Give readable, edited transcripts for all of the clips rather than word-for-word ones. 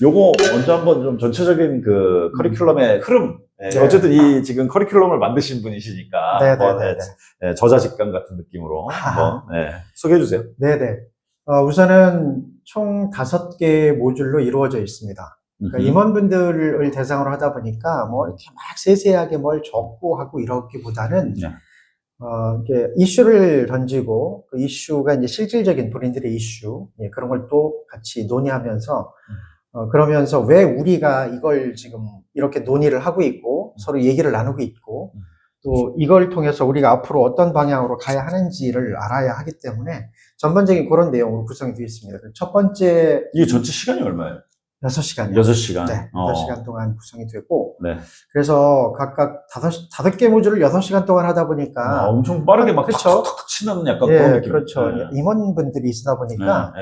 요거 먼저 한번 좀 전체적인 그 커리큘럼의 흐름, 예, 네. 어쨌든 이 지금 커리큘럼을 만드신 분이시니까 한번 저자 직감 같은 느낌으로 한번 소개해 주세요. 네네. 우선은 총 5개의 모듈로 이루어져 있습니다. 그러니까 임원분들을 대상으로 하다 보니까 뭐 이렇게 막 세세하게 뭘 적고 하고 이러기보다는 이렇게 이슈를 던지고 그 이슈가 이제 실질적인 본인들의 이슈, 그런 걸 또 같이 논의하면서 그러면서 왜 우리가 이걸 지금 이렇게 논의를 하고 있고 서로 얘기를 나누고 있고 또 이걸 통해서 우리가 앞으로 어떤 방향으로 가야 하는지를 알아야 하기 때문에 전반적인 그런 내용으로 구성이 되어 있습니다. 첫 번째. 이게 전체 시간이 얼마예요? 6시간이요. 6시간. 네. 6시간 동안 구성이 되고. 네. 그래서 각각 5개 모듈을 6시간 동안 하다 보니까. 엄청 빠르게 막 그렇죠. 탁탁탁 치는 약간 그런 느낌. 그렇죠. 임원분들이 있다 보니까.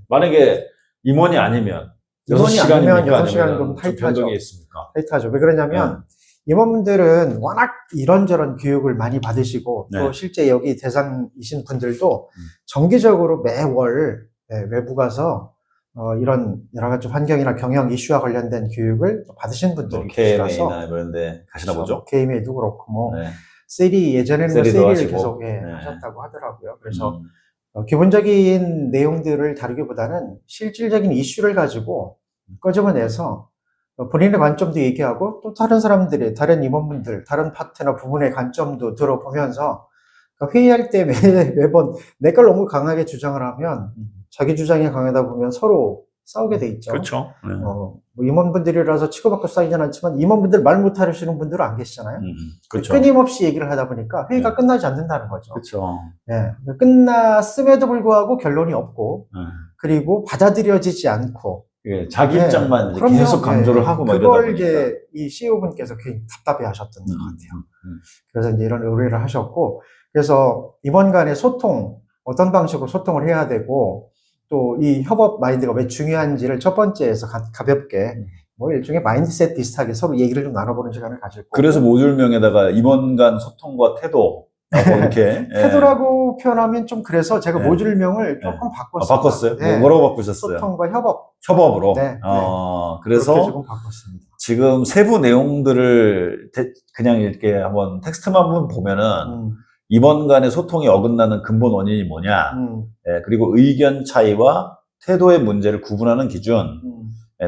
만약에 임원이 아니면 6시간이면 좀 타이트하죠. 있습니까? 타이트하죠. 왜 그러냐면 임원분들은 워낙 이런저런 교육을 많이 받으시고 또 실제 여기 대상이신 분들도 정기적으로 매월 외부 가서 이런 여러 가지 환경이나 경영 이슈와 관련된 교육을 받으신 분들이 계시라서 KMA나 이런 데 가시나 보죠? KMA도 그렇고 뭐 세리 예전에는 뭐 세리를 계속 하셨다고 하더라고요. 그래서 기본적인 내용들을 다루기보다는 실질적인 이슈를 가지고 꺼집어내서 본인의 관점도 얘기하고 또 다른 사람들의, 다른 임원분들, 다른 파트너 부문의 관점도 들어보면서 회의할 때 매번 내 걸 너무 강하게 주장을 하면 자기 주장이 강하다 보면 서로 싸우게 돼 있죠. 그렇죠. 뭐 임원분들이라서 치고받고 싸우진 않지만 임원분들 말 못하시는 분들은 안 계시잖아요. 그렇죠. 끊임없이 얘기를 하다 보니까 회의가 끝나지 않는다는 거죠. 그렇죠. 끝났음에도 불구하고 결론이 없고 그리고 받아들여지지 않고 자기 입장만 계속 강조를 하고 막 이러다 보니까 그걸 이제 이 CEO분께서 굉장히 답답해 하셨던 것 같아요. 그래서 이제 이런 의뢰를 하셨고 그래서 임원 간의 소통, 어떤 방식으로 소통을 해야 되고 또 이 협업 마인드가 왜 중요한지를 첫 번째에서 가볍게 뭐 일종의 마인드셋 비슷하게 서로 얘기를 좀 나눠보는 시간을 가질 거고. 그래서 모듈명에다가 임원 간 소통과 태도 이렇게 태도라고 표현하면 좀 그래서 제가 모듈명을 조금 바꿨어요. 바꿨어요? 뭐라고 바꾸셨어요? 소통과 협업. 협업으로. 그래서 그렇게 조금 바꿨습니다. 지금 세부 내용들을 그냥 이렇게 한번 텍스트만 보면은 임원 간의 소통이 어긋나는 근본 원인이 뭐냐, 그리고 의견 차이와 태도의 문제를 구분하는 기준,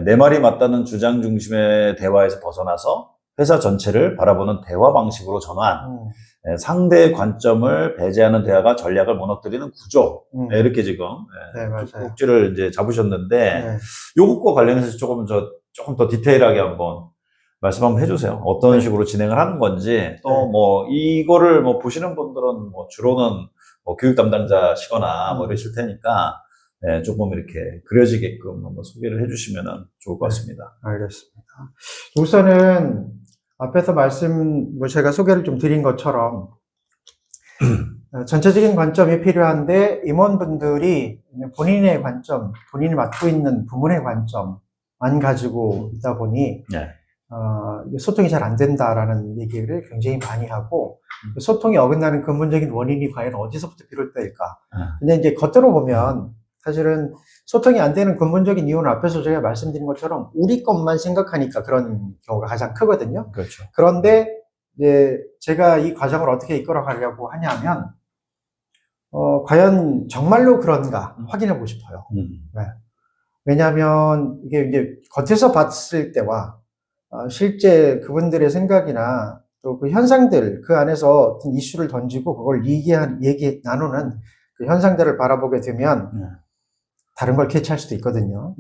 내 말이 맞다는 주장 중심의 대화에서 벗어나서 회사 전체를 바라보는 대화 방식으로 전환, 상대의 관점을 배제하는 대화가 전략을 무너뜨리는 구조, 이렇게 지금 꼭지를 이제 잡으셨는데 요것과 관련해서 조금 더 디테일하게 한번 말씀 한번 해주세요. 어떤 식으로 진행을 하는 건지, 또 뭐 이거를 뭐 보시는 분들은 뭐 주로는 뭐 교육 담당자시거나 뭐 이러실 테니까 조금 이렇게 그려지게끔 한번 소개를 해주시면 좋을 것 같습니다. 알겠습니다. 우선은 앞에서 제가 소개를 좀 드린 것처럼 전체적인 관점이 필요한데 임원분들이 본인의 관점, 본인이 맡고 있는 부문의 관점만 가지고 있다 보니 소통이 잘 안 된다라는 얘기를 굉장히 많이 하고 소통이 어긋나는 근본적인 원인이 과연 어디서부터 비롯될까? 근데 이제 겉으로 보면 사실은 소통이 안 되는 근본적인 이유는 앞에서 제가 말씀드린 것처럼 우리 것만 생각하니까 그런 경우가 가장 크거든요. 그렇죠. 그런데 이제 제가 이 과정을 어떻게 이끌어 가려고 하냐면 과연 정말로 그런가 확인해 보고 싶어요. 왜냐하면 이게 이제 겉에서 봤을 때와 실제 그분들의 생각이나 또 그 현상들, 그 안에서 어떤 이슈를 던지고 그걸 나누는 그 현상들을 바라보게 되면 다른 걸 캐치할 수도 있거든요.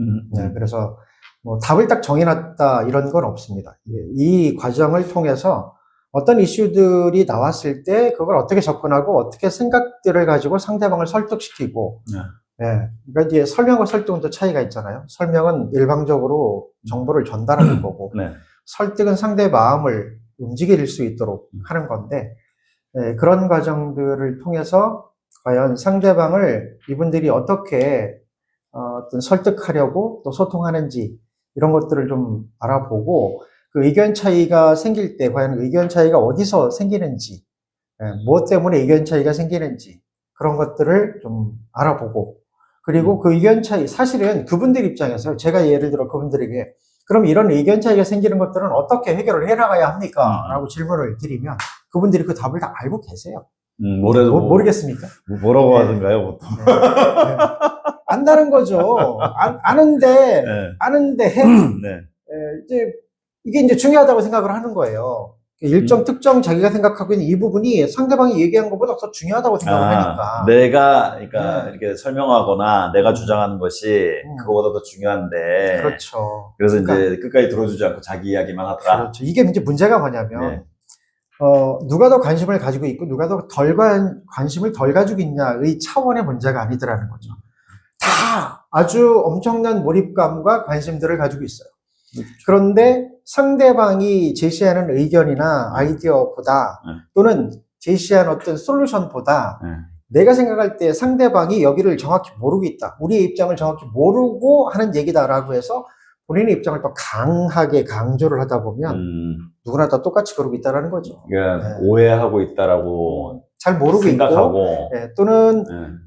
그래서 뭐 답을 딱 정해놨다 이런 건 없습니다. 이 과정을 통해서 어떤 이슈들이 나왔을 때 그걸 어떻게 접근하고 어떻게 생각들을 가지고 상대방을 설득시키고 그러니까 이제 설명과 설득은 또 차이가 있잖아요. 설명은 일방적으로 정보를 전달하는 거고 설득은 상대의 마음을 움직일 수 있도록 하는 건데 그런 과정들을 통해서 과연 상대방을 이분들이 어떻게 어떤 설득하려고 또 소통하는지 이런 것들을 좀 알아보고 그 의견 차이가 생길 때 과연 의견 차이가 어디서 생기는지 무엇 때문에 의견 차이가 생기는지 그런 것들을 좀 알아보고 그리고 그 의견 차이, 사실은 그분들 입장에서 제가 예를 들어 그분들에게 그럼 이런 의견 차이가 생기는 것들은 어떻게 해결을 해나가야 합니까? 라고 질문을 드리면 그분들이 그 답을 다 알고 계세요. 모르겠습니까? 뭐라고 네. 하던가요, 보통? 네. 네. 안다는 거죠. 아는데, 네. 아는데, 네. 이제, 이게 이제 중요하다고 생각을 하는 거예요. 일정 특정 자기가 생각하고 있는 이 부분이 상대방이 얘기한 것보다 더 중요하다고 생각을 하니까. 그러니까 네. 이렇게 설명하거나 내가 주장하는 것이 그거보다 더 중요한데. 그렇죠. 그래서 그러니까, 이제 끝까지 들어주지 않고 자기 이야기만 하더라. 그렇죠. 이게 이제 문제가 뭐냐면, 네. 누가 더 관심을 가지고 있고, 누가 더 관심을 덜 가지고 있냐의 차원의 문제가 아니더라는 거죠. 다 아주 엄청난 몰입감과 관심들을 가지고 있어요. 그런데 상대방이 제시하는 의견이나 아이디어보다 또는 제시한 어떤 솔루션보다 내가 생각할 때 상대방이 여기를 정확히 모르고 있다. 우리의 입장을 정확히 모르고 하는 얘기다라고 해서 본인의 입장을 더 강하게 강조를 하다 보면 누구나 다 똑같이 그러고 있다라는 거죠. 그러니까 네. 오해하고 있다라고 잘 모르고 생각하고. 있고 또는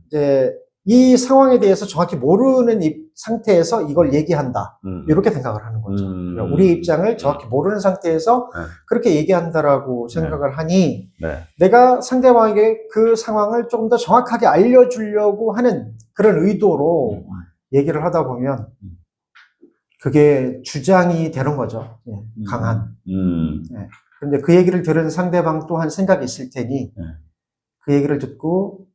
이제 이 상황에 대해서 정확히 모르는 상태에서 이걸 얘기한다. 이렇게 생각을 하는 거죠. 그러니까 우리 입장을 정확히 모르는 상태에서 그렇게 얘기한다라고 생각을 하니 내가 상대방에게 그 상황을 조금 더 정확하게 알려주려고 하는 그런 의도로 얘기를 하다 보면 그게 주장이 되는 거죠. 강한. 그런데 그 얘기를 들은 상대방 또한 생각이 있을 테니 그 얘기를 듣고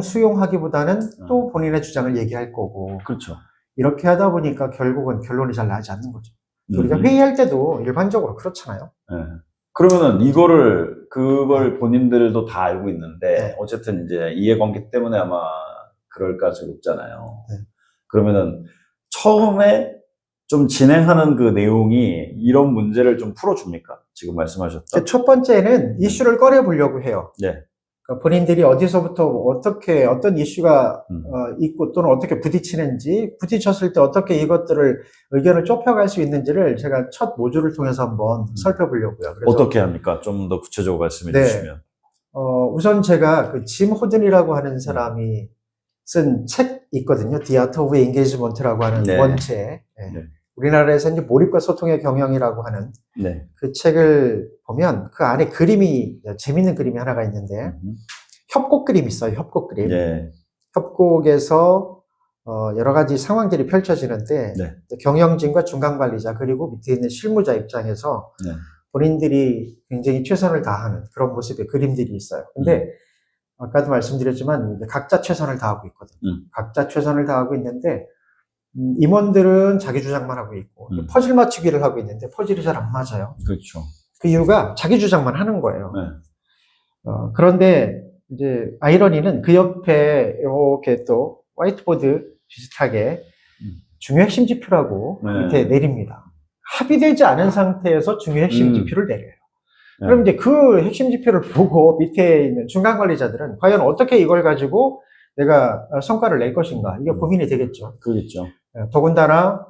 수용하기보다는 또 본인의 주장을 얘기할 거고. 그렇죠. 이렇게 하다 보니까 결국은 결론이 잘 나지 않는 거죠. 우리가 회의할 때도 일반적으로 그렇잖아요. 그러면은 그걸 본인들도 다 알고 있는데 어쨌든 이제 이해관계 때문에 아마 그럴 가능성이 높잖아요. 그러면은 처음에 좀 진행하는 그 내용이 이런 문제를 좀 풀어줍니까? 지금 말씀하셨던. 첫 번째는 이슈를 꺼내보려고 해요. 네. 그러니까 본인들이 어디서부터 어떤 이슈가 있고 또는 어떻게 부딪히는지, 부딪혔을 때 어떻게 이것들을 의견을 좁혀갈 수 있는지를 제가 첫 모듈을 통해서 한번 살펴보려고요. 그래서 어떻게 합니까? 좀 더 구체적으로 말씀해 주시면. 우선 제가 그 짐 호든이라고 하는 사람이 쓴 책 있거든요. The Art of Engagement라고 하는 원체. 우리나라에서 이제 몰입과 소통의 경영이라고 하는 그 책을 보면 그 안에 재밌는 그림이 하나가 있는데 협곡 그림이 있어요. 협곡 그림. 협곡에서 여러 가지 상황들이 펼쳐지는데 경영진과 중간관리자 그리고 밑에 있는 실무자 입장에서 본인들이 굉장히 최선을 다하는 그런 모습의 그림들이 있어요. 근데 아까도 말씀드렸지만 이제 각자 최선을 다하고 있거든요. 각자 최선을 다하고 있는데 임원들은 자기 주장만 하고 있고 퍼즐 맞추기를 하고 있는데 퍼즐이 잘 안 맞아요. 그렇죠. 그 이유가 자기 주장만 하는 거예요. 그런데 이제 아이러니는 그 옆에 이렇게 또 화이트보드 비슷하게 중요 핵심 지표라고 밑에 내립니다. 합의되지 않은 상태에서 중요 핵심 지표를 내려요. 그럼 이제 그 핵심 지표를 보고 밑에 있는 중간 관리자들은 과연 어떻게 이걸 가지고 내가 성과를 낼 것인가 이게 고민이 되겠죠. 그렇겠죠. 더군다나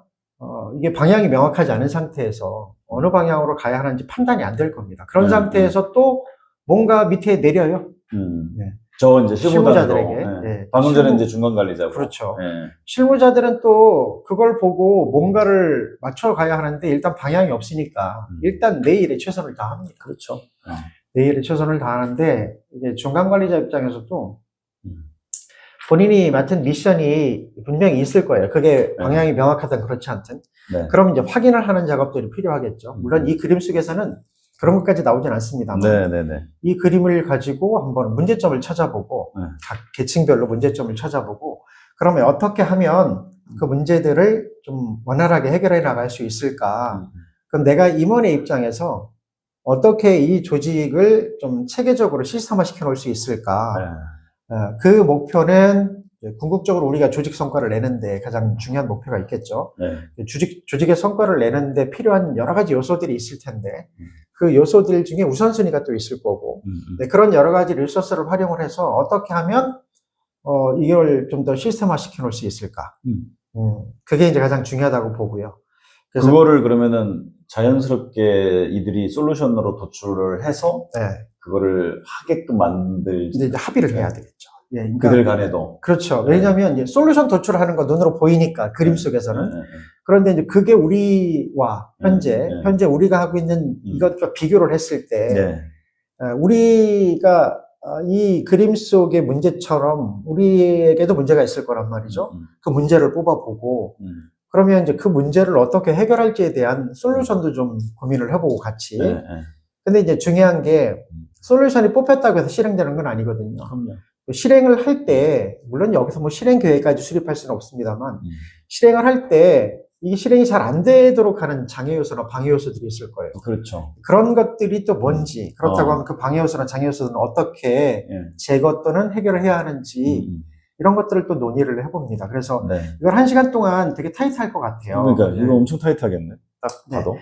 이게 방향이 명확하지 않은 상태에서 어느 방향으로 가야 하는지 판단이 안 될 겁니다. 그런 상태에서 또 뭔가 밑에 내려요. 저 이제 실무자들에게. 방금 전에 이제 중간 관리자고. 그렇죠. 실무자들은 또 그걸 보고 뭔가를 맞춰가야 하는데 일단 방향이 없으니까 일단 내 일에 최선을 다합니다. 그렇죠. 내 일에 최선을 다하는데 이제 중간 관리자 입장에서도 본인이 맡은 미션이 분명히 있을 거예요. 그게 방향이 명확하든 그렇지 않든. 그럼 이제 확인을 하는 작업들이 필요하겠죠. 물론 이 그림 속에서는 그런 것까지 나오진 않습니다만. 이 그림을 가지고 한번 문제점을 찾아보고, 각 계층별로 문제점을 찾아보고, 그러면 어떻게 하면 그 문제들을 좀 원활하게 해결해 나갈 수 있을까? 그럼 내가 임원의 입장에서 어떻게 이 조직을 좀 체계적으로 시스템화 시켜 놓을 수 있을까? 그 목표는 궁극적으로 우리가 조직 성과를 내는데 가장 중요한 목표가 있겠죠. 조직의 성과를 내는데 필요한 여러 가지 요소들이 있을 텐데 그 요소들 중에 우선순위가 또 있을 거고 그런 여러 가지 리소스를 활용을 해서 어떻게 하면 이걸 좀 더 시스템화 시켜 놓을 수 있을까. 그게 이제 가장 중요하다고 보고요. 그래서 그거를 그러면은 자연스럽게 이들이 솔루션으로 도출을 해서 그거를 하게끔 만들 이제 합의를 해야 되겠죠. 예, 그러니까 그들 간에도. 그렇죠. 네. 왜냐하면 이제 솔루션 도출하는 거 눈으로 보이니까 그림 속에서는. 네. 그런데 이제 그게 우리와 현재 우리가 하고 있는 이것과 비교를 했을 때 네. 우리가 이 그림 속의 문제처럼 우리에게도 문제가 있을 거란 말이죠. 그 문제를 뽑아보고 그러면 이제 그 문제를 어떻게 해결할지에 대한 솔루션도 좀 고민을 해보고 같이. 근데 이제 중요한 게 솔루션이 뽑혔다고 해서 실행되는 건 아니거든요. 그럼요. 실행을 할 때, 물론 여기서 뭐 실행 계획까지 수립할 수는 없습니다만, 실행을 할 때, 이게 실행이 잘 안 되도록 하는 장애 요소나 방해 요소들이 있을 거예요. 그렇죠. 그런 것들이 또 뭔지, 그렇다고 하면 그 방해 요소나 장애 요소는 어떻게 제거 또는 해결을 해야 하는지, 이런 것들을 또 논의를 해봅니다. 그래서 네. 이걸 1시간 동안 되게 타이트할 것 같아요. 그러니까 이거 엄청 타이트하겠네. 딱 네. 봐도.